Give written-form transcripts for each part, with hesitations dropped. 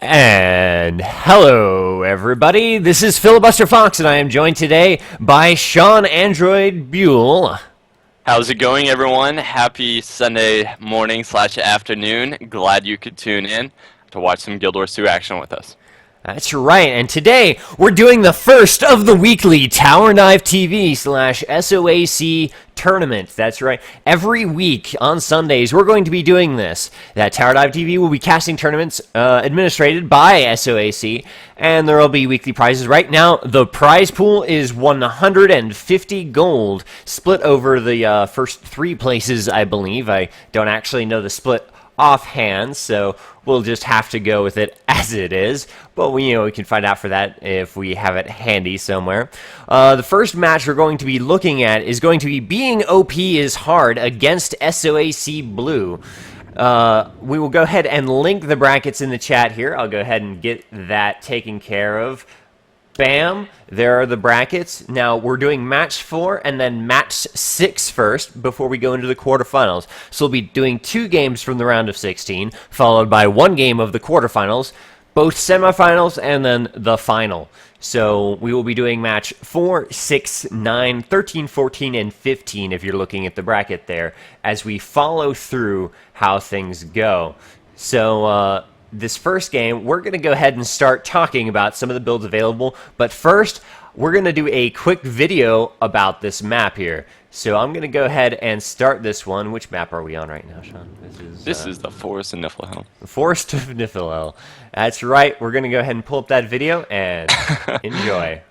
And hello, everybody. This is Filibuster Fox, and I am joined today by Sean Android Buell. How's it going, everyone? Happy Sunday morning / afternoon. Glad you could tune in to watch some Guild Wars 2 action with us. That's right, and today we're doing the first of the weekly Tower Dive TV / SOAC tournament. That's right. Every week on Sundays, we're going to be doing this. That Tower Dive TV will be casting tournaments administrated by SOAC, and there will be weekly prizes. Right now, the prize pool is 150 gold, split over the first three places, I believe. I don't actually know the split offhand, so we'll just have to go with it as it is. But we can find out for that if we have it handy somewhere. The first match we're going to be looking at is going to be Being OP is Hard against SOAC Blue. We will go ahead and link the brackets in the chat here. I'll go ahead and get that taken care of. Bam, there are the brackets. Now, we're doing match 4 and then match 6 first before we go into the quarterfinals. So we'll be doing 2 games from the round of 16, followed by 1 game of the quarterfinals, both semifinals, and then the final. So we will be doing match 4, 6, 9, 13, 14, and 15 if you're looking at the bracket there, as we follow through how things go. So, this first game, we're going to go ahead and start talking about some of the builds available. But first, we're going to do a quick video about this map here. So I'm going to go ahead and start this one. Which map are we on right now, Sean? This is the Forest of Niflhel. The Forest of Niflhel. That's right. We're going to go ahead and pull up that video and enjoy.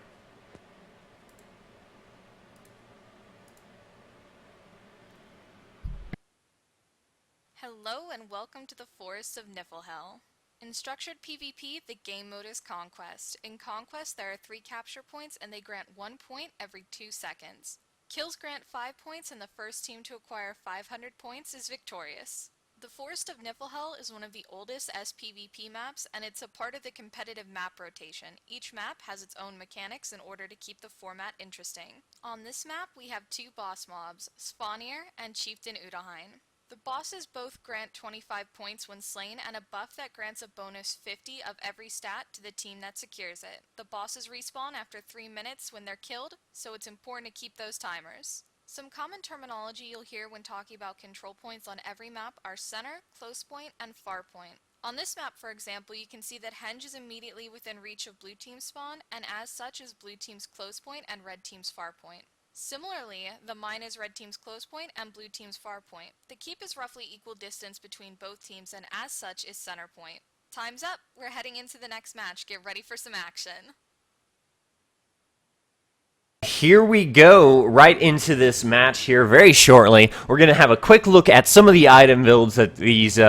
Hello and welcome to the Forest of Niflhel. In structured PvP, the game mode is Conquest. In Conquest, there are 3 capture points and they grant 1 point every 2 seconds. Kills grant 5 points and the first team to acquire 500 points is victorious. The Forest of Niflhel is one of the oldest SPVP maps, and it's a part of the competitive map rotation. Each map has its own mechanics in order to keep the format interesting. On this map, we have 2 boss mobs, Spawnier and Chieftain Udahain. The bosses both grant 25 points when slain and a buff that grants a bonus 50 of every stat to the team that secures it. The bosses respawn after 3 minutes when they're killed, so it's important to keep those timers. Some common terminology you'll hear when talking about control points on every map are center, close point, and far point. On this map, for example, you can see that Henge is immediately within reach of blue team's spawn, and as such is blue team's close point and red team's far point. Similarly, the mine is red team's close point and blue team's far point. The keep is roughly equal distance between both teams and as such is center point. Time's up! We're heading into the next match. Get ready for some action. Here we go, right into this match here very shortly. We're going to have a quick look at some of the item builds that these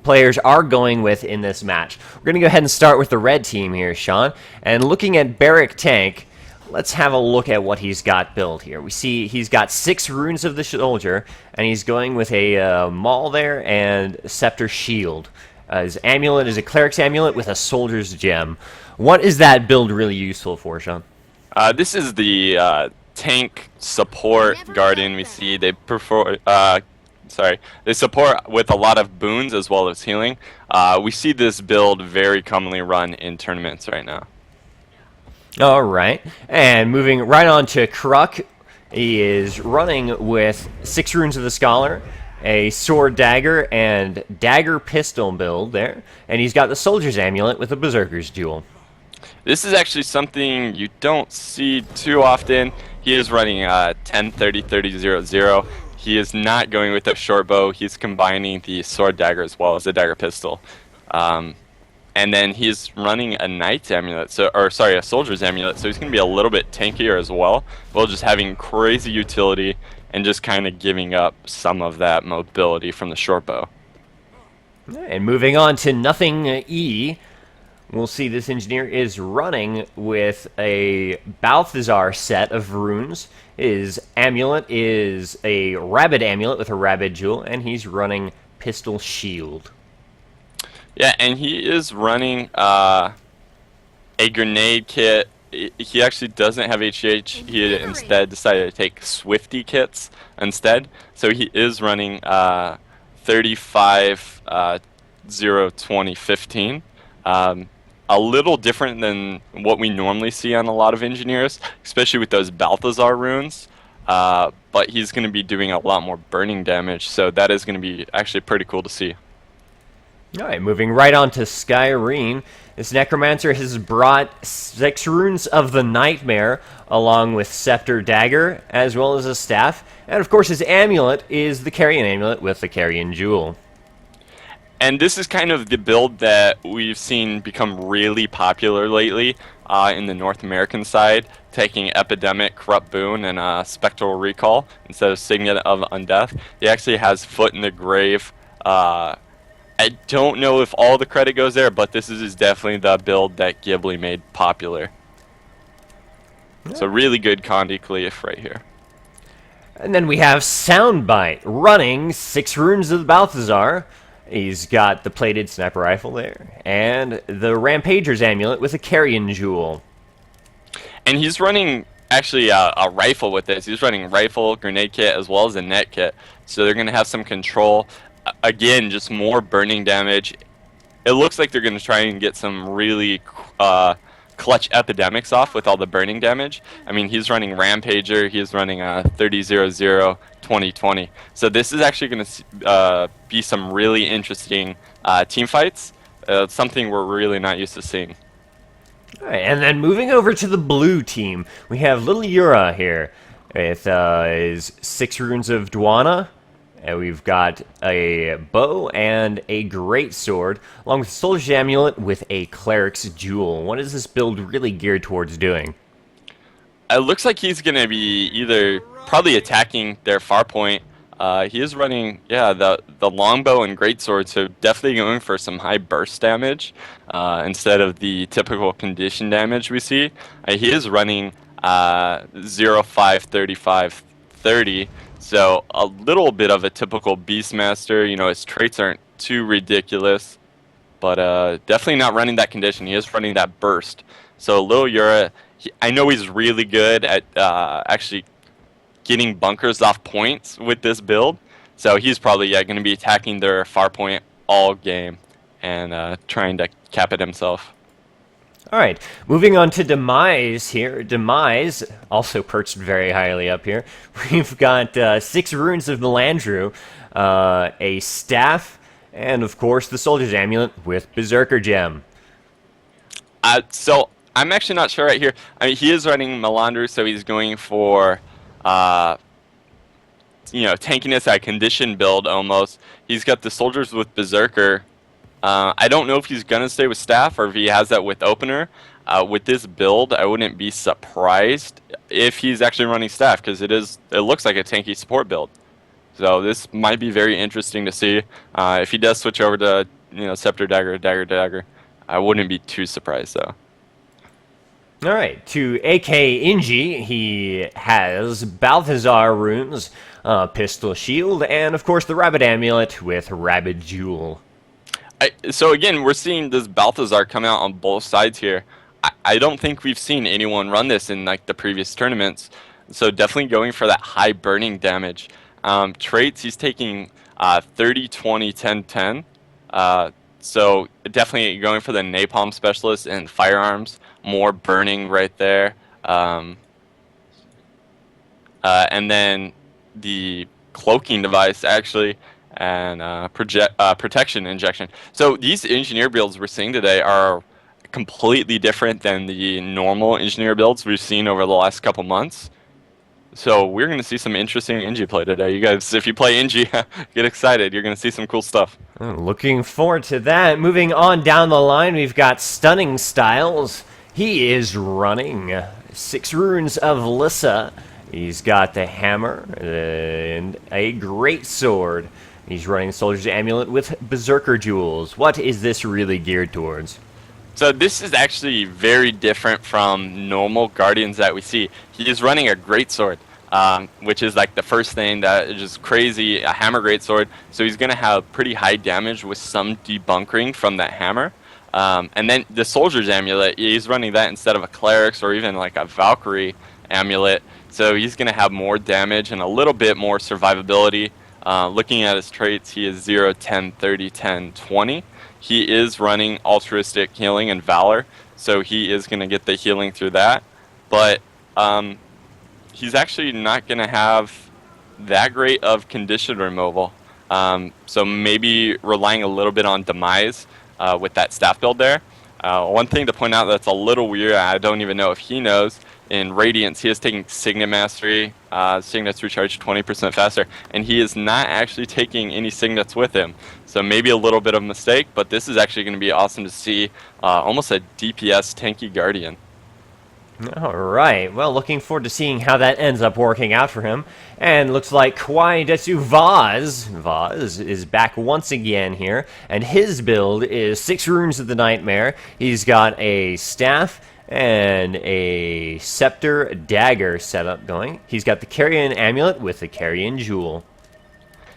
players are going with in this match. We're going to go ahead and start with the red team here, Sean. And looking at Barrack Tank, let's have a look at what he's got built here. We see he's got 6 runes of the soldier, and he's going with a maul there and scepter shield. His amulet is a cleric's amulet with a soldier's gem. What is that build really useful for, Sean? This is the tank support guardian we see. They they support with a lot of boons as well as healing. We see this build very commonly run in tournaments right now. All right, and moving right on to Kruk, he is running with 6 runes of the Scholar, a sword dagger, and dagger pistol build there, and he's got the soldier's amulet with a berserker's jewel. This is actually something you don't see too often. He is running 10, 30, 30, 0, 0. He is not going with a short bow. He's combining the sword dagger as well as the dagger pistol. And then he's running a knight's amulet, a soldier's amulet, so he's going to be a little bit tankier as well, while just having crazy utility and just kind of giving up some of that mobility from the short bow. And moving on to Nothing E, we'll see this engineer is running with a Balthazar set of runes. His amulet is a rabbit amulet with a rabbit jewel, and he's running pistol shield. Yeah, and he is running a grenade kit. He actually doesn't have HH. He instead decided to take Swifty kits instead. So he is running 35 0 20 15. A little different than what we normally see on a lot of engineers, especially with those Balthazar runes. But he's going to be doing a lot more burning damage, so that is going to be actually pretty cool to see. Alright, moving right on to Skyreen. This Necromancer has brought 6 runes of the Nightmare, along with Scepter Dagger, as well as a staff. And of course his amulet is the Carrion Amulet with the Carrion Jewel. And this is kind of the build that we've seen become really popular lately in the North American side, taking Epidemic, Corrupt Boon, and Spectral Recall instead of Signet of Undeath. He actually has Foot in the Grave. I don't know if all the credit goes there, but this is definitely the build that Ghibli made popular. Yeah. So really good Condi Cleave right here. And then we have Soundbite running 6 runes of Balthazar. He's got the plated sniper rifle there, and the Rampager's amulet with a Carrion Jewel. And he's running actually a rifle with this. He's running rifle, grenade kit, as well as a net kit. So they're going to have some control. Again, just more burning damage. It looks like they're going to try and get some really clutch epidemics off with all the burning damage. I mean, he's running Rampager. He's running a 30-0-0 2020. So this is actually going to be some really interesting team fights. Something we're really not used to seeing. All right, and then moving over to the blue team, we have Little Yura here with his 6 runes of Dwana. And we've got a bow and a great sword, along with Soldier's Amulet with a Cleric's Jewel. What is this build really geared towards doing? It looks like he's going to be either probably attacking their far point. He is running, the longbow and greatsword, so definitely going for some high burst damage instead of the typical condition damage we see. He is running 0-5, 35, 30. So a little bit of a typical Beastmaster. You know, his traits aren't too ridiculous, but definitely not running that condition. He is running that burst. So Lil Yura, I know he's really good at actually getting bunkers off points with this build. So he's probably going to be attacking their far point all game and trying to cap it himself. Alright, moving on to Demise here. Demise, also perched very highly up here. We've got 6 runes of Melandru, a staff, and of course the Soldier's Amulet with Berserker Gem. So I'm actually not sure right here. I mean, he is running Melandru, so he's going for, tankiness at condition build almost. He's got the Soldiers with Berserker. I don't know if he's going to stay with staff or if he has that with opener. With this build, I wouldn't be surprised if he's actually running staff, because it looks like a tanky support build. So this might be very interesting to see. If he does switch over to Scepter Dagger, Dagger, I wouldn't be too surprised though. Alright, to AK Inji, he has Balthazar runes, Pistol Shield, and of course the Rabbit Amulet with Rabbit Jewel. So again, we're seeing this Balthazar come out on both sides here. I don't think we've seen anyone run this in like the previous tournaments. So definitely going for that high burning damage. Traits, he's taking 30, 20, 10, 10. So definitely going for the Napalm Specialist and Firearms. More burning right there. And then the Cloaking Device actually. And protection injection. So these engineer builds we're seeing today are completely different than the normal engineer builds we've seen over the last couple months. So we're going to see some interesting Engie play today. You guys, if you play Engie, get excited. You're going to see some cool stuff. Looking forward to that. Moving on down the line, we've got Stunning Styles. He is running 6 runes of Lissa. He's got the hammer and a great sword. He's running Soldier's Amulet with Berserker Jewels. What is this really geared towards? So this is actually very different from normal Guardians that we see. He is running a greatsword, which is like the first thing that is just crazy, a hammer greatsword. So he's going to have pretty high damage with some debunkering from that hammer. And then the Soldier's Amulet, he's running that instead of a Cleric's or even like a Valkyrie Amulet. So he's going to have more damage and a little bit more survivability. Looking at his traits, he is 0, 10, 30, 10, 20. He is running altruistic healing and valor, so he is going to get the healing through that. But he's actually not going to have that great of condition removal. So maybe relying a little bit on demise with that staff build there. One thing to point out that's a little weird, I don't even know if he knows, in Radiance, he is taking Signet Mastery, Signets recharge 20% faster, and he is not actually taking any Signets with him. So maybe a little bit of a mistake, but this is actually going to be awesome to see, almost a DPS tanky Guardian. All right. Well, looking forward to seeing how that ends up working out for him. And looks like Kwaidesu Vaz is back once again here, and his build is 6 Runes of the Nightmare. He's got a staff and a scepter dagger setup going. He's got the Carrion Amulet with the Carrion Jewel.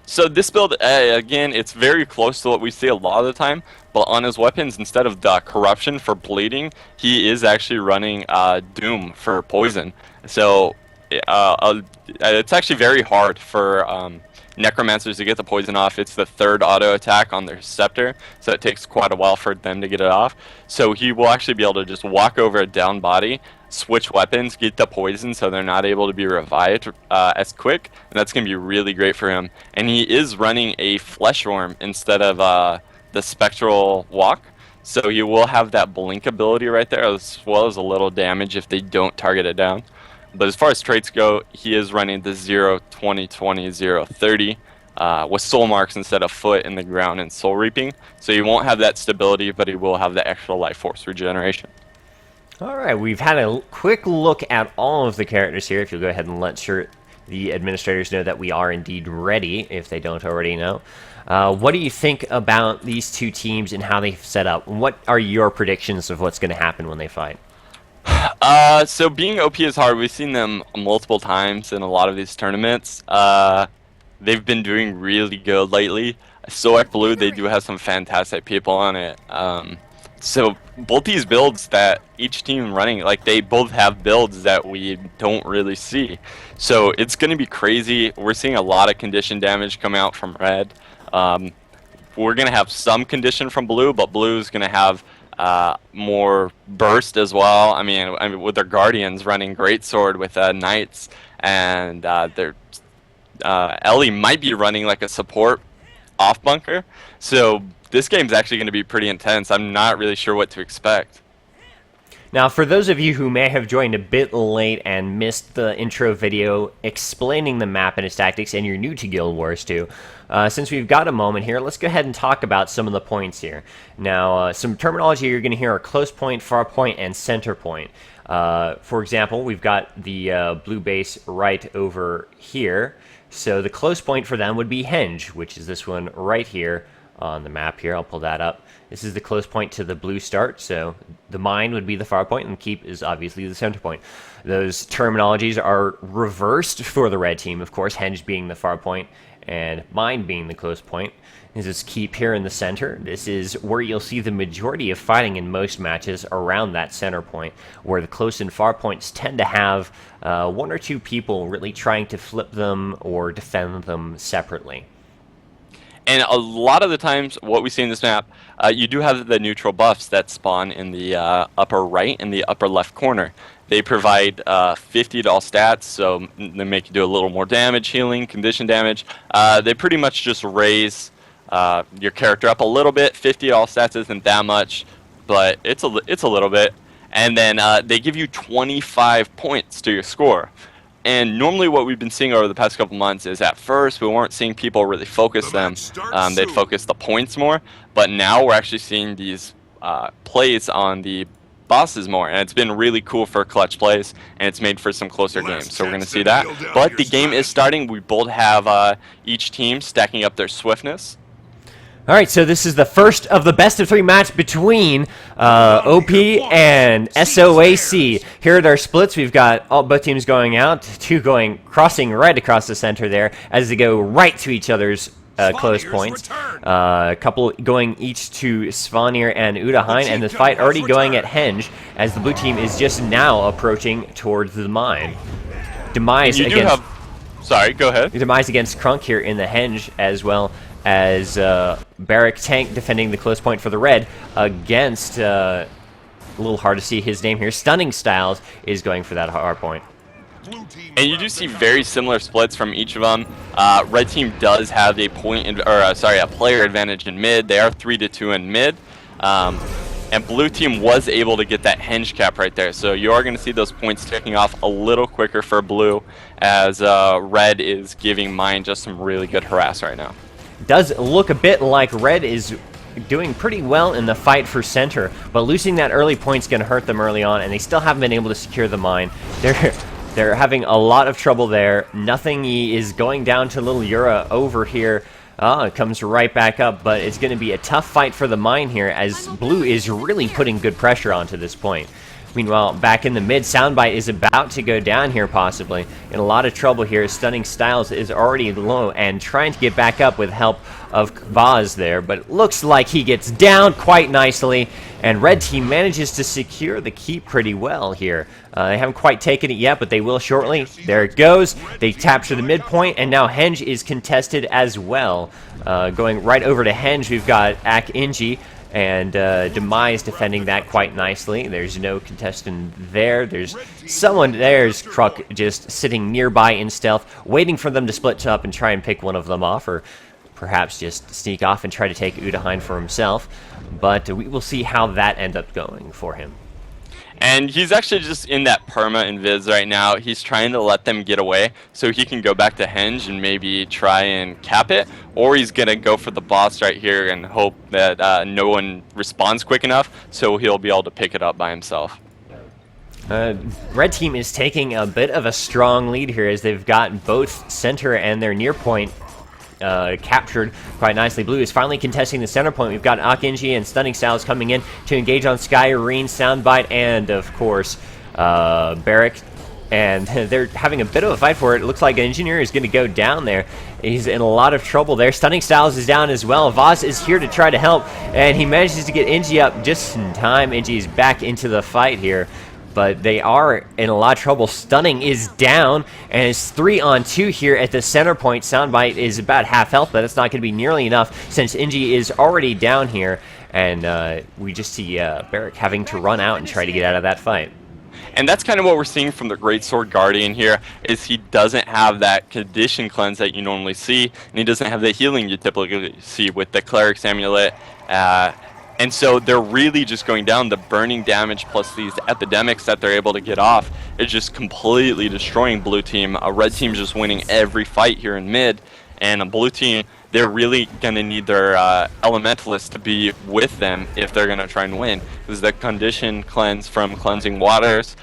So this build, again, it's very close to what we see a lot of the time, but on his weapons, instead of the Corruption for bleeding, he is actually running Doom for poison. So it's actually very hard for Necromancers to get the poison off. It's the 3rd auto attack on their scepter, so it takes quite a while for them to get it off. So he will actually be able to just walk over a down body, switch weapons, get the poison so they're not able to be revived as quick, and that's going to be really great for him. And he is running a Flesh Worm instead of the Spectral Walk, so he will have that blink ability right there, as well as a little damage if they don't target it down. But as far as traits go, he is running the 0, 20, 20, 0, 30 with soul marks instead of foot in the ground and soul reaping. So he won't have that stability, but he will have the extra life force regeneration. All right, we've had a quick look at all of the characters here. If you'll go ahead and let the administrators know that we are indeed ready, if they don't already know. What do you think about these two teams and how they've set up? What are your predictions of what's going to happen when they fight? So being OP is hard. We've seen them multiple times in a lot of these tournaments. They've been doing really good lately. SOAC Blue, they do have some fantastic people on it. So both these builds that each team running, like they both have builds that we don't really see. So it's going to be crazy. We're seeing a lot of condition damage come out from Red. We're going to have some condition from Blue, but Blue is going to have more burst as well. I mean, with their Guardians running Greatsword with Knights, and their Ellie might be running like a support off bunker. So this game's actually going to be pretty intense. I'm not really sure what to expect. Now, for those of you who may have joined a bit late and missed the intro video explaining the map and its tactics, and you're new to Guild Wars 2, since we've got a moment here, let's go ahead and talk about some of the points here. Now, some terminology you're going to hear are close point, far point, and center point. For example, we've got the blue base right over here, so the close point for them would be Henge, which is this one right here on the map here. I'll pull that up. This is the close point to the blue start, so the mine would be the far point, and keep is obviously the center point. Those terminologies are reversed for the red team, of course, Henge being the far point, and mine being the close point. This is keep here in the center. This is where you'll see the majority of fighting in most matches around that center point, where the close and far points tend to have 1 or 2 people really trying to flip them or defend them separately. And a lot of the times, what we see in this map, you do have the neutral buffs that spawn in the upper right and the upper left corner. They provide 50 to all stats, so they make you do a little more damage, healing, condition damage. They pretty much just raise your character up a little bit. 50 to all stats isn't that much, but it's a little bit. And then they give you 25 points to your score. And normally what we've been seeing over the past couple months is at first we weren't seeing people really focus them. They'd focus the points more. But now we're actually seeing these plays on the bosses more. And it's been really cool for clutch plays. And it's made for some closer games. So we're going to see that. But the game is starting. We both have each team stacking up their swiftness. All right, so this is the first of the best-of-3 match between OP and SOAC. Here are their splits. We've got both teams going out, 2 crossing right across the center there as they go right to each other's close points. A couple going each to Svanir and Udaheim, and the fight already going at Henge as the blue team is just now approaching towards the mine. Demise against... Sorry, go ahead. Demise against Crunk here in the henge, as well as Barrack Tank defending the close point for the red against, a little hard to see his name here, Stunning Styles is going for that hard point. And you do see very similar splits from each of them. Red team does have a a player advantage in mid. They are 3-2 in mid. And blue team was able to get that henge cap right there. So you are going to see those points ticking off a little quicker for blue, as red is giving mine just some really good harass right now. Does look a bit like red is doing pretty well in the fight for center, but losing that early point's going to hurt them early on, and they still haven't been able to secure the mine. They're having a lot of trouble there. Nothing is going down to little Yura over here. It comes right back up, but it's going to be a tough fight for the mine here, as blue is really putting good pressure onto this point. Meanwhile, back in the mid, Soundbite is about to go down here, possibly. In a lot of trouble here. Stunning Styles is already low and trying to get back up with help of Vaz there, but it looks like he gets down quite nicely, and red team manages to secure the keep pretty well here. They haven't quite taken it yet, but they will shortly. There it goes. They capture the midpoint, and now henge is contested as well. Going right over to henge, we've got Ak Inji and Demise defending that quite nicely. There's no contestant there. There's someone, there's Kruk just sitting nearby in stealth, waiting for them to split up and try and pick one of them off, or perhaps just sneak off and try to take Udaheim for himself. But we will see how that ends up going for him. And he's actually just in that perma invis right now. He's trying to let them get away so he can go back to henge and maybe try and cap it, or he's going to go for the boss right here and hope that no one responds quick enough so he'll be able to pick it up by himself. Red team is taking a bit of a strong lead here, as they've got both center and their near point captured quite nicely. Blue is finally contesting the center point. We've got Akinji and Stunning Styles coming in to engage on Skyreen, Soundbite, and of course Barrack, and they're having a bit of a fight for it. It looks like Engineer is going to go down there. He's in a lot of trouble there. Stunning Styles is down as well. Voss is here to try to help, and he manages to get Inji up just in time. Inji is back into the fight here, but they are in a lot of trouble. Stunning is down, and it's 3-on-2 here at the center point. Soundbite is about half health, but it's not going to be nearly enough since Inji is already down here, and we just see Barrack having to run out and try to get out of that fight. And that's kind of what we're seeing from the Greatsword Guardian here, is he doesn't have that condition cleanse that you normally see, and he doesn't have the healing you typically see with the Cleric's Amulet. And so they're really just going down. The burning damage plus these epidemics that they're able to get off is just completely destroying blue team. A red team just winning every fight here in mid, and a blue team, they're really going to need their elementalists to be with them if they're going to try and win, because the condition cleanse from cleansing waters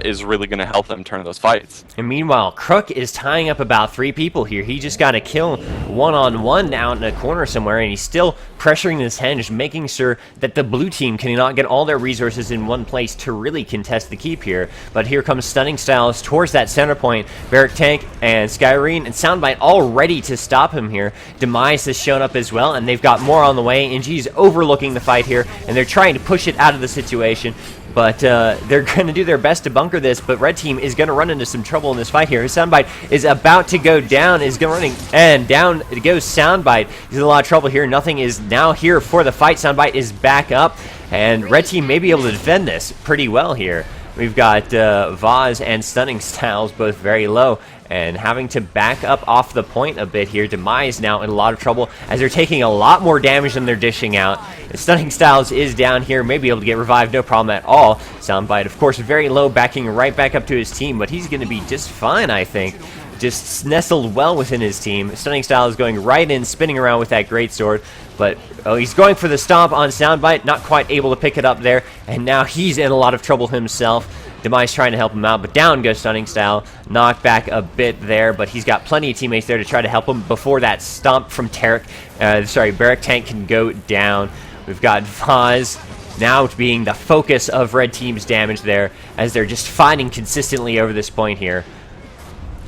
is really going to help them turn those fights. And meanwhile, Crook is tying up about 3 people here. He just got a kill one-on-one down in a corner somewhere, and he's still pressuring this henge, making sure that the blue team cannot get all their resources in one place to really contest the keep here. But here comes Stunning Styles towards that center point. Barrack Tank and Skyreen and Soundbite all ready to stop him here. Demise has shown up as well, and they've got more on the way. NG's overlooking the fight here, and they're trying to push it out of the situation. But they're going to do their best to bunker this, but red team is going to run into some trouble in this fight here. Soundbite is about to go down, is going running, and down goes Soundbite. He's in a lot of trouble here. Nothing is now here for the fight. Soundbite is back up, and red team may be able to defend this pretty well here. We've got Vaz and Stunning Styles both very low, and having to back up off the point a bit here. Demise now in a lot of trouble, as they're taking a lot more damage than they're dishing out. And Stunning Styles is down here, may be able to get revived, no problem at all. Soundbite, of course, very low, backing right back up to his team, but he's going to be just fine, I think. Just nestled well within his team. Stunning Style is going right in, spinning around with that greatsword, but he's going for the stomp on Soundbite, not quite able to pick it up there, and now he's in a lot of trouble himself. Demise trying to help him out, but down goes Stunning Style. Knocked back a bit there, but he's got plenty of teammates there to try to help him before that stomp from Barrack Tank can go down. We've got Vaz now being the focus of red team's damage there, as they're just fighting consistently over this point here.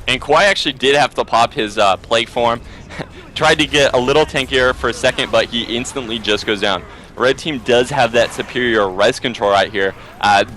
And Kwai actually did have to pop his Plague Form. Tried to get a little tankier for a second, but he instantly just goes down. Red team does have that superior res control right here.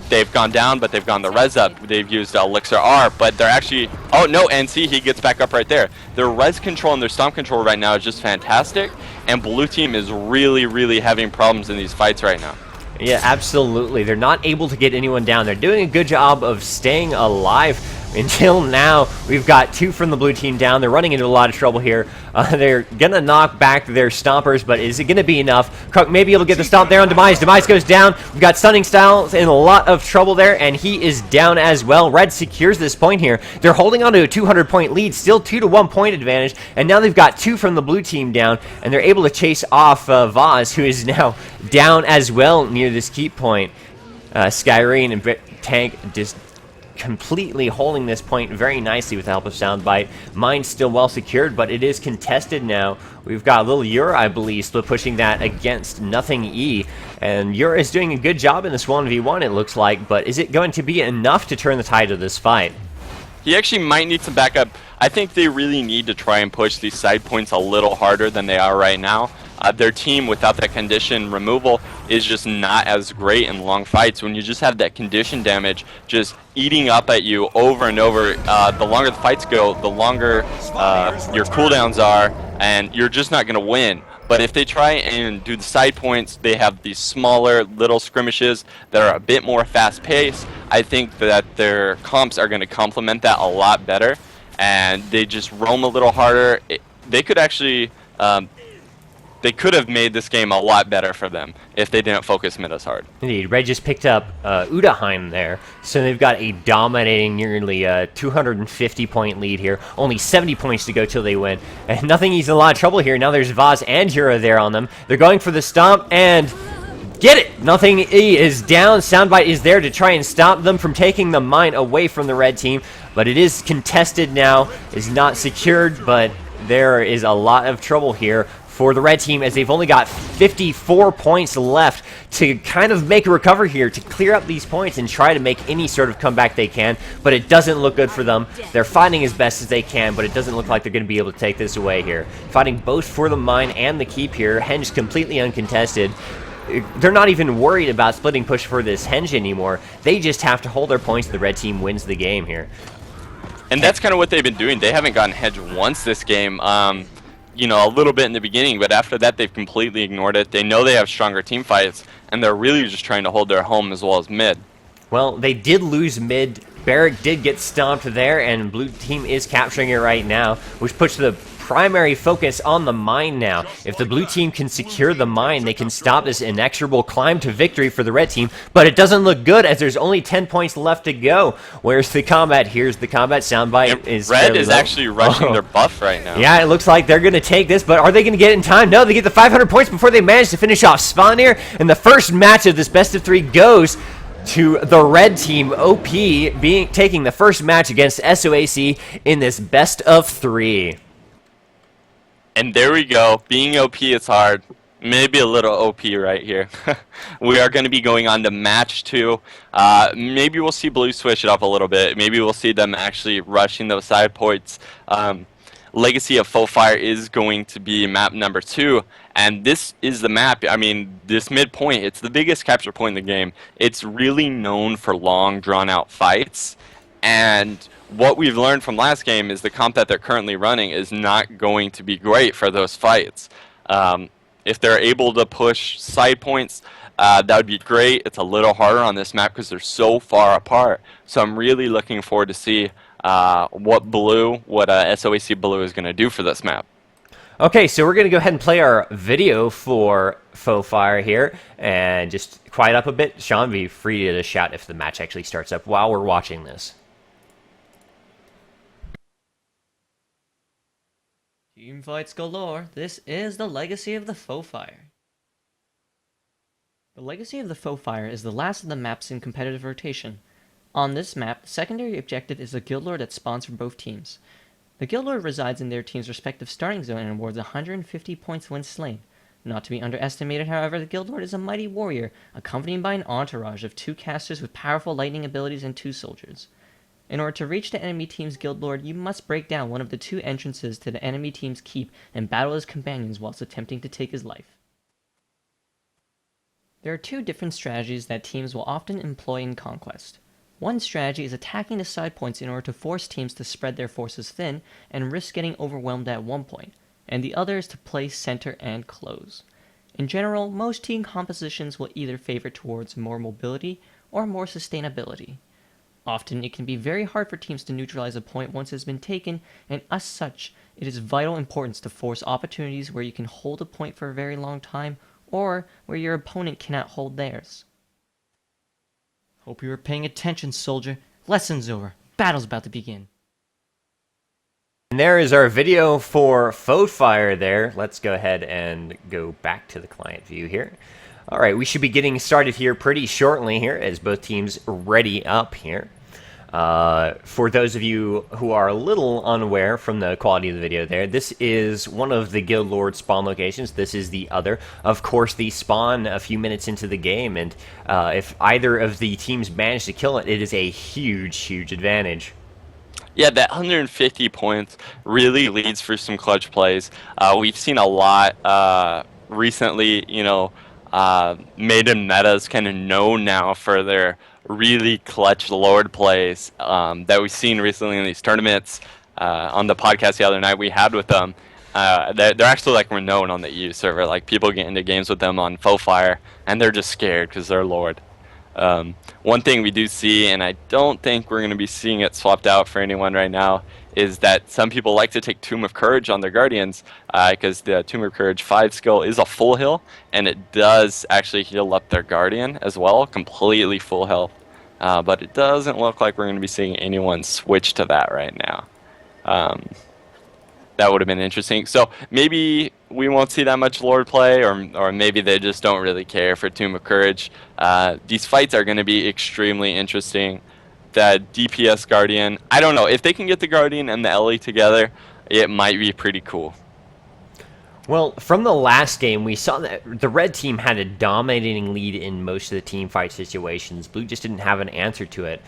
They've gone down, but they've gone the res up. They've used Elixir R, but they're actually... Oh, no, and see, he gets back up right there. Their res control and their stomp control right now is just fantastic, and blue team is really, really having problems in these fights right now. Yeah, absolutely. They're not able to get anyone down. They're doing a good job of staying alive. Until now, we've got 2 from the blue team down. They're running into a lot of trouble here. They're going to knock back their stompers, but is it going to be enough? Kruk may be able to get the stomp there on Demise. Demise goes down. We've got Stunning Styles in a lot of trouble there, and he is down as well. Red secures this point here. They're holding on to a 200-point lead, still 2 to 1 point advantage, and now they've got 2 from the blue team down, and they're able to chase off VoDs, who is now down as well near this keep point. Skyrene and Tank just completely holding this point very nicely with the help of Soundbite. Mine's still well secured, but it is contested now. We've got Lil Yura, I believe, split pushing that against Nothing E, and Yura is doing a good job in this 1v1, it looks like, but is it going to be enough to turn the tide of this fight? He actually might need some backup. I think they really need to try and push these side points a little harder than they are right now. Their team, without that condition removal, is just not as great in long fights. When you just have that condition damage just eating up at you over and over, the longer the fights go, the longer your cooldowns are, and you're just not going to win. But if they try and do the side points, they have these smaller little skirmishes that are a bit more fast-paced. I think that their comps are going to complement that a lot better, and they just roam a little harder. They could actually... they could have made this game a lot better for them if they didn't focus mid as hard. Indeed. Red just picked up Udaheim there, so they've got a dominating nearly 250-point lead here. Only 70 points to go till they win. And Nothing E's in a lot of trouble here. Now there's VoDs and Yura there on them. They're going for the stomp, and get it! Nothing E is down. Soundbite is there to try and stop them from taking the mine away from the red team, but it is contested now. It's not secured, but there is a lot of trouble here for the red team, as they've only got 54 points left to kind of make a recovery here, to clear up these points and try to make any sort of comeback they can, but it doesn't look good for them. They're fighting as best as they can, but it doesn't look like they're going to be able to take this away here. Fighting both for the mine and the keep here. Henge completely uncontested. They're not even worried about splitting push for this Henge anymore. They just have to hold their points. The red team wins the game here. And that's kind of what they've been doing. They haven't gotten Henge once this game. You know, a little bit in the beginning, but after that they've completely ignored it. They know they have stronger team fights, and they're really just trying to hold their home as well as mid. Well, they did lose mid. Barrack did get stomped there, and blue team is capturing it right now, which puts the primary focus on the mine now. If the blue team can secure the mine, they can stop this inexorable climb to victory for the red team, but it doesn't look good as there's only 10 points left to go. Where's the combat? Here's the combat. Soundbite is Red is actually rushing their buff right now. Yeah, it looks like they're going to take this, but are they going to get it in time? No, they get the 500 points before they manage to finish off Spawn here, and the first match of this best of 3 goes to the red team. OP taking the first match against SOAC in this best of 3. And there we go. Being OP is hard. Maybe a little OP right here. We are going to be going on to match 2. Maybe we'll see blue switch it up a little bit. Maybe we'll see them actually rushing those side points. Legacy of Foefire is going to be map number 2. And this is the map. I mean, this midpoint, it's the biggest capture point in the game. It's really known for long, drawn-out fights. And what we've learned from last game is the comp that they're currently running is not going to be great for those fights. If they're able to push side points, that would be great. It's a little harder on this map because they're so far apart. So I'm really looking forward to see what SOAC Blue is going to do for this map. Okay, so we're going to go ahead and play our video for Foefire here, and just quiet up a bit. Sean, be free to shout if the match actually starts up while we're watching this. Team fights galore. This is the Legacy of the Foefire. The Legacy of the Foefire is the last of the maps in competitive rotation. On this map, the secondary objective is the guild lord that spawns for both teams. The guild lord resides in their team's respective starting zone and awards 150 points when slain. Not to be underestimated, however, the guild lord is a mighty warrior, accompanied by an entourage of 2 casters with powerful lightning abilities and 2 soldiers. In order to reach the enemy team's guild lord, you must break down one of the 2 entrances to the enemy team's keep and battle his companions whilst attempting to take his life. There are two different strategies that teams will often employ in Conquest. One strategy is attacking the side points in order to force teams to spread their forces thin and risk getting overwhelmed at one point, and the other is to play center and close. In general, most team compositions will either favor towards more mobility or more sustainability. Often, it can be very hard for teams to neutralize a point once it has been taken, and as such, it is vital importance to force opportunities where you can hold a point for a very long time, or where your opponent cannot hold theirs. Hope you were paying attention, soldier. Lesson's over. Battle's about to begin. And there is our video for Foefire there. Let's go ahead and go back to the client view here. All right, we should be getting started here pretty shortly here as both teams ready up here. For those of you who are a little unaware from the quality of the video there, this is one of the Guild Lord spawn locations. This is the other. Of course, they spawn a few minutes into the game, and if either of the teams manage to kill it, it is a huge, huge advantage. Yeah, that 150 points really leads for some clutch plays. We've seen a lot recently, you know, Maiden Meta's kind of known now for their really clutch Lord plays that we've seen recently in these tournaments. On the podcast the other night we had with them, they're actually like renowned on the EU server. Like people get into games with them on Foefire and they're just scared because they're Lord. One thing we do see, and I don't think we're going to be seeing it swapped out for anyone right now, is that some people like to take Tomb of Courage on their Guardians because the Tomb of Courage 5 skill is a full heal, and it does actually heal up their Guardian as well, completely full health. But it doesn't look like we're going to be seeing anyone switch to that right now. That would have been interesting. So maybe we won't see that much Lord play, or maybe they just don't really care for Tomb of Courage. These fights are going to be extremely interesting. That DPS Guardian, I don't know. If they can get the Guardian and the Ellie together, it might be pretty cool. Well, from the last game, we saw that the red team had a dominating lead in most of the team fight situations. Blue just didn't have an answer to it.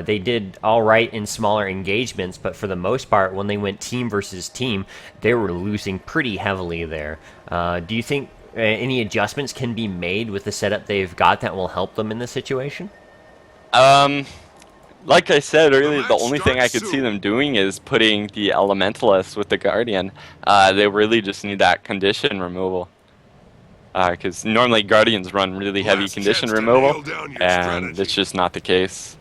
They did all right in smaller engagements, but for the most part, when they went team versus team, they were losing pretty heavily there. Do you think any adjustments can be made with the setup they've got that will help them in this situation? Like I said earlier, the only thing I could see them doing is putting the Elementalist with the Guardian. They really just need that condition removal. Because normally Guardians run really heavy condition removal, and it's just not the case.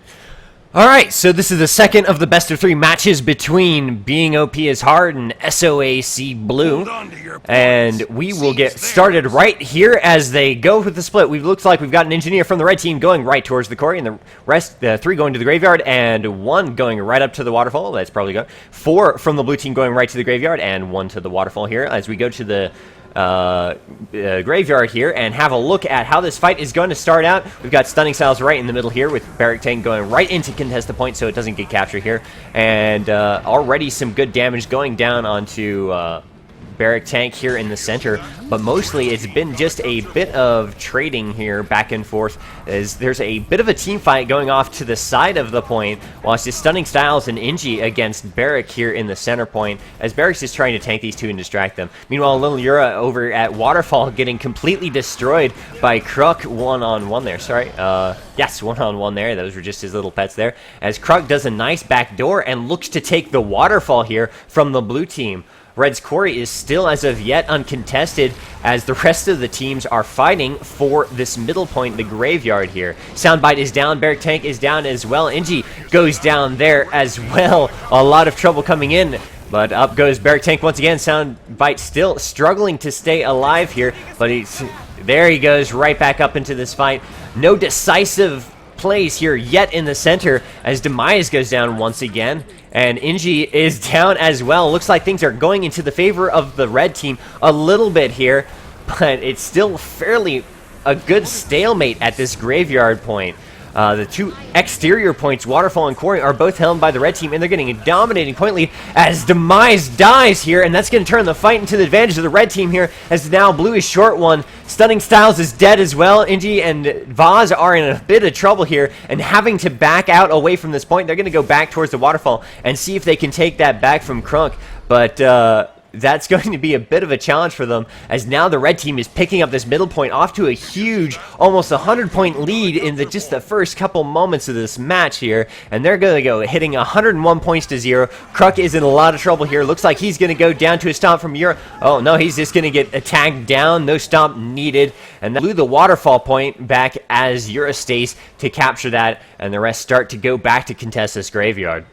Alright, so this is the second of the best of 3 matches between Being OP is Hard and SOAC Blue. And we will get started right here as they go with the split. We looks like we've got an engineer from the red team going right towards the quarry, and the rest, 3 going to the graveyard, and 1 going right up to the waterfall. That's probably good. 4 from the blue team going right to the graveyard, and 1 to the waterfall here as we go to the graveyard here and have a look at how this fight is going to start out. We've got Stunning Styles right in the middle here with Barrack Tank going right into contest the point so it doesn't get captured here, and already some good damage going down onto Barrack Tank here in the center, but mostly it's been just a bit of trading here back and forth as there's a bit of a team fight going off to the side of the point while it's just Stunning Styles and Inji against Barrack here in the center point as Barrack's just trying to tank these two and distract them. Meanwhile, Little Yura over at Waterfall getting completely destroyed by Kruk one-on-one there. Sorry, yes, one-on-one there. Those were just his little pets there as Kruk does a nice backdoor and looks to take the Waterfall here from the blue team. Red's quarry is still, as of yet, uncontested as the rest of the teams are fighting for this middle point, the graveyard here. Soundbite is down, Barrack Tank is down as well. Inji goes down there as well. A lot of trouble coming in, but up goes Barrack Tank once again. Soundbite still struggling to stay alive here, but there he goes right back up into this fight. No decisive plays here yet in the center as Demise goes down once again. And Inji is down as well. Looks like things are going into the favor of the red team a little bit here, but it's still fairly a good stalemate at this graveyard point. The 2 exterior points, Waterfall and Quarry, are both held by the red team, and they're getting a dominating point lead as Demise dies here, and that's going to turn the fight into the advantage of the red team here, as now Blue is short 1. Stunning Styles is dead as well. Inji and VoDs are in a bit of trouble here, and having to back out away from this point. They're going to go back towards the Waterfall and see if they can take that back from Krunk, but that's going to be a bit of a challenge for them, as now the red team is picking up this middle point off to a huge, almost 100-point lead in just the first couple moments of this match here, and they're going to go hitting 101 points to 0. Kruk is in a lot of trouble here. Looks like he's going to go down to a stomp from Euro. Oh no, he's just going to get attacked down. No stomp needed, and that blew the waterfall point back as Euro stays to capture that, and the rest start to go back to contest this graveyard.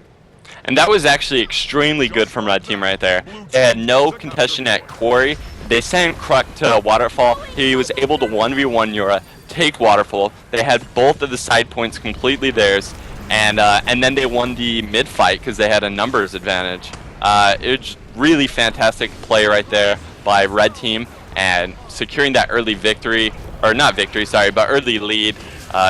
And that was actually extremely good from Red Team right there. They had no contestation at Quarry. They sent Kruk to Waterfall. He was able to 1v1 Yura, take Waterfall. They had both of the side points completely theirs. And then they won the mid fight because they had a numbers advantage. It was really fantastic play right there by Red Team, and securing that early victory, or not victory, sorry, but early lead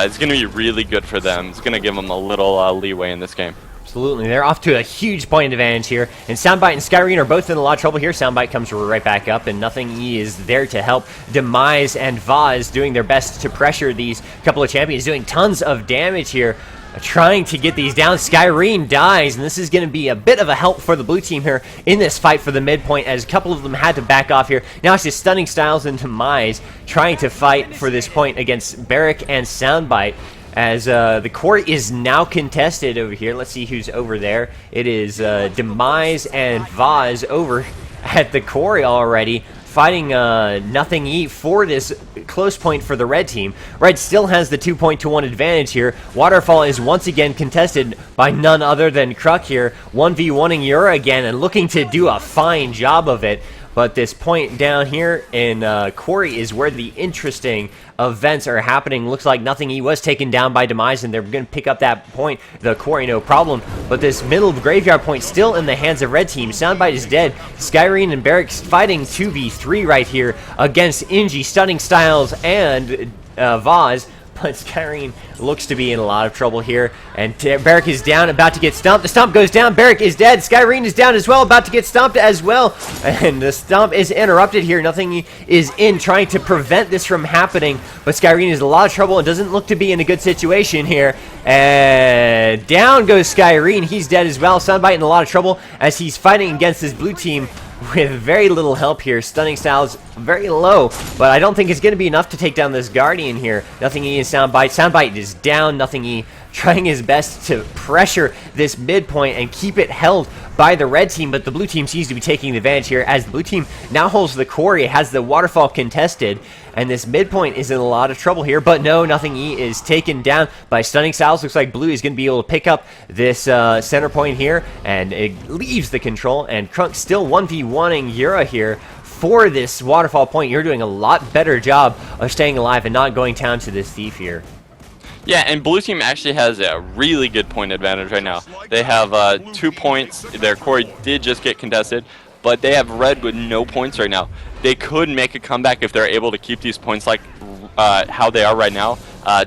is going to be really good for them. It's going to give them a little leeway in this game. Absolutely. They're off to a huge point advantage here. And Soundbite and Skyrene are both in a lot of trouble here. Soundbite comes right back up, and Nothing E is there to help. Demise and VoDs doing their best to pressure these couple of champions, doing tons of damage here, trying to get these down. Skyrene dies, and this is going to be a bit of a help for the blue team here in this fight for the midpoint, as a couple of them had to back off here. Now it's just Stunning Styles and Demise trying to fight for this point against Barrick and Soundbite. As the court is now contested over here. Let's see who's over there. It is Demise and VoDs over at the quarry already, fighting Nothing E for this close point for the red team. Red still has the 2-point-1 advantage here. Waterfall is once again contested by none other than Kruk here, 1v1ing Yura again and looking to do a fine job of it. But this point down here in Quarry is where the interesting events are happening. Looks like Nothing E was taken down by Demise, and they're going to pick up that point, the Quarry, no problem. But this middle graveyard point still in the hands of Red Team. Soundbite is dead. Skyrene and Barrick fighting 2v3 right here against Inji, Stunning Styles, and VoDs. But Skyrene looks to be in a lot of trouble here. And Barrick is down, about to get stomped. The stomp goes down. Barrick is dead. Skyrene is down as well, about to get stomped as well. And the stomp is interrupted here. Nothing is in, trying to prevent this from happening. But Skyrene is in a lot of trouble and doesn't look to be in a good situation here. And down goes Skyrene. He's dead as well. Soundbite in a lot of trouble as he's fighting against this blue team with very little help here. Stunning Styles very low, but I don't think it's going to be enough to take down this Guardian here. Nothing E and Soundbite. Soundbite is down. Nothing E trying his best to pressure this midpoint and keep it held by the red team, but the blue team seems to be taking the advantage here as the blue team now holds the quarry, has the waterfall contested, and this midpoint is in a lot of trouble here. But no, Nothing E is taken down by Stunning Styles. Looks like blue is going to be able to pick up this center point here, and it leaves the control, and Kruk still 1v1ing Yura here for this waterfall point. You're doing a lot better job of staying alive and not going down to this thief here. Yeah, and blue team actually has a really good point advantage right now. They have 2 points. Their quarry did just get contested, but they have red with no points right now. They could make a comeback if they're able to keep these points like how they are right now.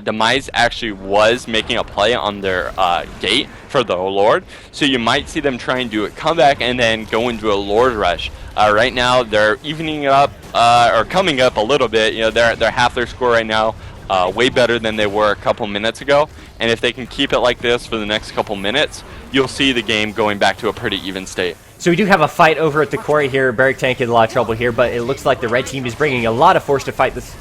Demise actually was making a play on their gate for the Lord, so you might see them try and do a comeback and then go into a Lord rush. Right now, they're evening it up, or coming up a little bit. You know, they're half their score right now. Way better than they were a couple minutes ago, and if they can keep it like this for the next couple minutes, you'll see the game going back to a pretty even state. So we do have a fight over at the quarry here. Barrick Tank in a lot of trouble here, but it looks like the red team is bringing a lot of force to fight this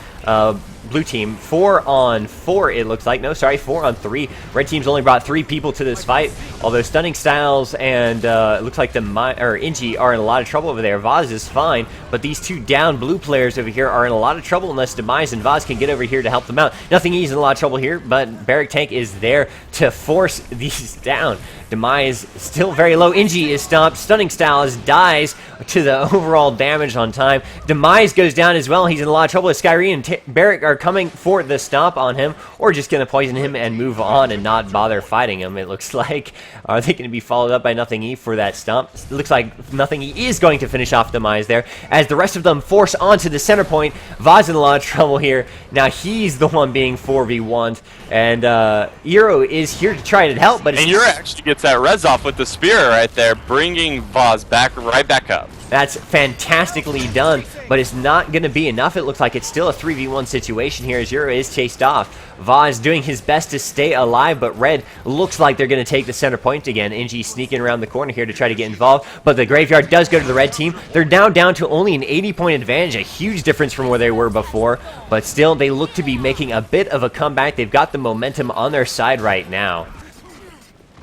blue team. 4-on-4 it looks like. No, sorry, 4-on-3. Red team's only brought 3 people to this fight, although Stunning Styles and it looks like Inji are in a lot of trouble over there. VoDs is fine, but these 2 down blue players over here are in a lot of trouble unless Demise and VoDs can get over here to help them out. Nothing E's in a lot of trouble here, but Barrick Tank is there to force these down. Demise still very low. Inji is stomped. Stunning Styles dies to the overall damage on time. Demise goes down as well. He's in a lot of trouble. Skyrene and Barrick are coming for the stomp on him, or just going to poison him and move on and not bother fighting him, it looks like. Are they going to be followed up by Nothing E for that stomp? It looks like Nothing E is going to finish off Demise there, as the rest of them force onto the center point. VoD's in a lot of trouble here. Now he's the one being 4v1'd, and Eero is here to try to help, but and Eero actually gets that res off with the spear right there, bringing VoDs right back up. That's fantastically done but it's not going to be enough. It looks like it's still a 3v1 situation here as Euro is chased off. VoDs doing his best to stay alive, but Red looks like they're going to take the center point again. NG sneaking around the corner here to try to get involved, but the graveyard does go to the red team. They're now down to only an 80-point advantage, a huge difference from where they were before, but still they look to be making a bit of a comeback. They've got the momentum on their side right now.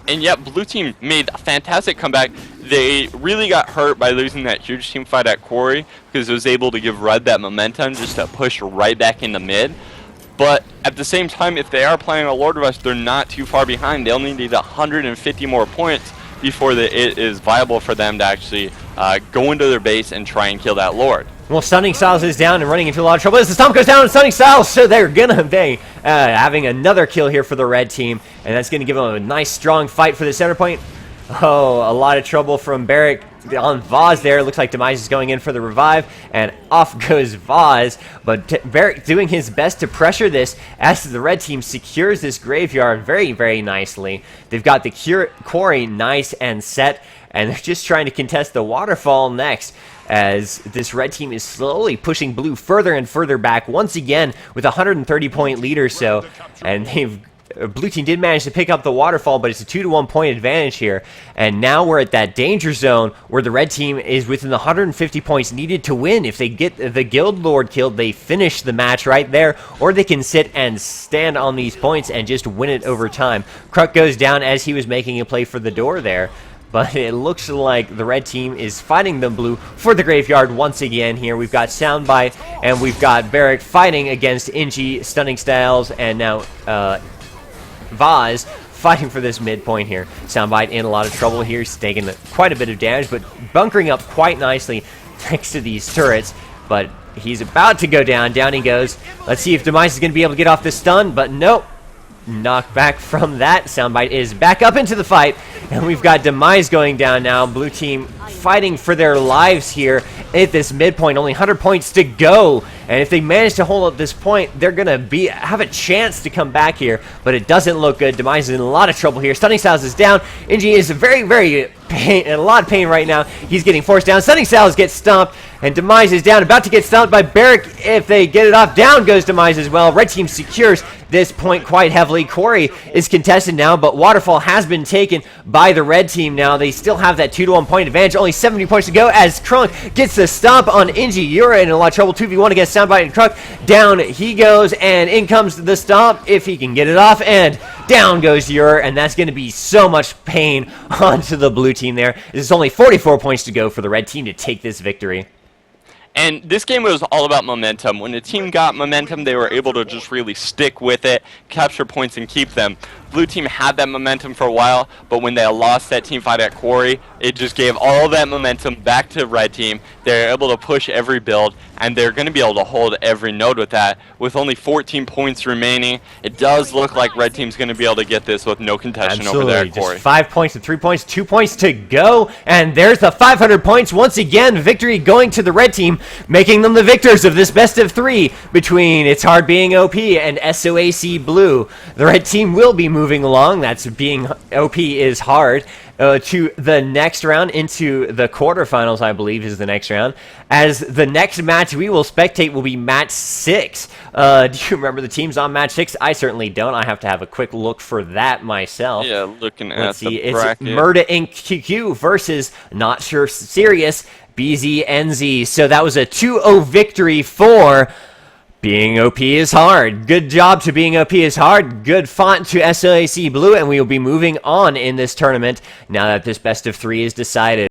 And yet, blue team made a fantastic comeback. They really got hurt by losing that huge team fight at Quarry because it was able to give Red that momentum just to push right back into mid. But at the same time, if they are playing a Lord Rush, they're not too far behind. They only need 150 more points before it is viable for them to actually go into their base and try and kill that Lord. Well, Stunning Styles is down and running into a lot of trouble as the stomp goes down on Stunning Styles, so they're gonna be having another kill here for the red team, and that's gonna give them a nice strong fight for the center point. Oh, a lot of trouble from Barrick on VoDs there. Looks like Demise is going in for the revive, and off goes VoDs, but Barrick doing his best to pressure this as the red team secures this graveyard very, very nicely. They've got the quarry nice and set, and they're just trying to contest the waterfall next, as this red team is slowly pushing blue further and further back once again with a 130-point lead or so, and blue team did manage to pick up the waterfall, but it's a 2-to-1 point advantage here, and now we're at that danger zone where the red team is within the 150 points needed to win. If they get the Guild Lord killed, they finish the match right there, or they can sit and stand on these points and just win it over time. Kruk goes down as he was making a play for the door there, but it looks like the red team is fighting the blue for the graveyard once again here. We've got Soundbite, and we've got Barrick fighting against Inji, Stunning Styles, and now VoDs fighting for this midpoint here. Soundbite in a lot of trouble here. He's taking quite a bit of damage, but bunkering up quite nicely next to these turrets. But he's about to go down. Down he goes. Let's see if Demise is going to be able to get off the stun, but nope. Knocked back from that. Soundbite is back up into the fight, and we've got Demise going down now. Blue team fighting for their lives here at this midpoint. Only 100 points to go, and if they manage to hold up this point, they're gonna have a chance to come back here, but it doesn't look good. Demise is in a lot of trouble here. Stunning Styles is down. Inji is very, very in a lot of pain right now. He's getting forced down. Stunning Styles gets stomped, and Demise is down, about to get stomped by Barrick. If they get it off, down goes Demise as well. Red team secures this point quite heavily. Quarry is contested now, but Waterfall has been taken by the red team now. They still have that 2-to-1 point advantage. Only 70 points to go as Krunk gets the stomp on Inji. You're in a lot of trouble. 2v1 against Soundbite and Krunk. Down he goes, and in comes the stomp if he can get it off, and down goes Ur, and that's going to be so much pain onto the blue team there. There's only 44 points to go for the red team to take this victory. And this game was all about momentum. When the team got momentum, they were able to just really stick with it, capture points, and keep them. Blue team had that momentum for a while, but when they lost that team fight at Quarry, it just gave all that momentum back to red team. They're able to push every build, and they're going to be able to hold every node with that. With only 14 points remaining, it does look like red team's going to be able to get this with no contention over there at Quarry. Just 5 points and 3 points, 2 points to go, and there's the 500 points once again. Victory going to the red team, making them the victors of this best of 3 between It's Hard Being OP and SOAC Blue. The red team will be moving along. That's being OP is hard. To the next round, into the quarterfinals, I believe, is the next round. As the next match we will spectate will be match 6. Do you remember the teams on match 6? I certainly don't. I have to have a quick look for that myself. Yeah, looking at Let's see. the bracket. It's Murda Inc. QQ versus Not Sure Serious BZNZ. So that was a 2-0 victory for Being OP is hard. Good job to Being OP is hard. Good font to SOAC Blue, and we will be moving on in this tournament now that this best of 3 is decided.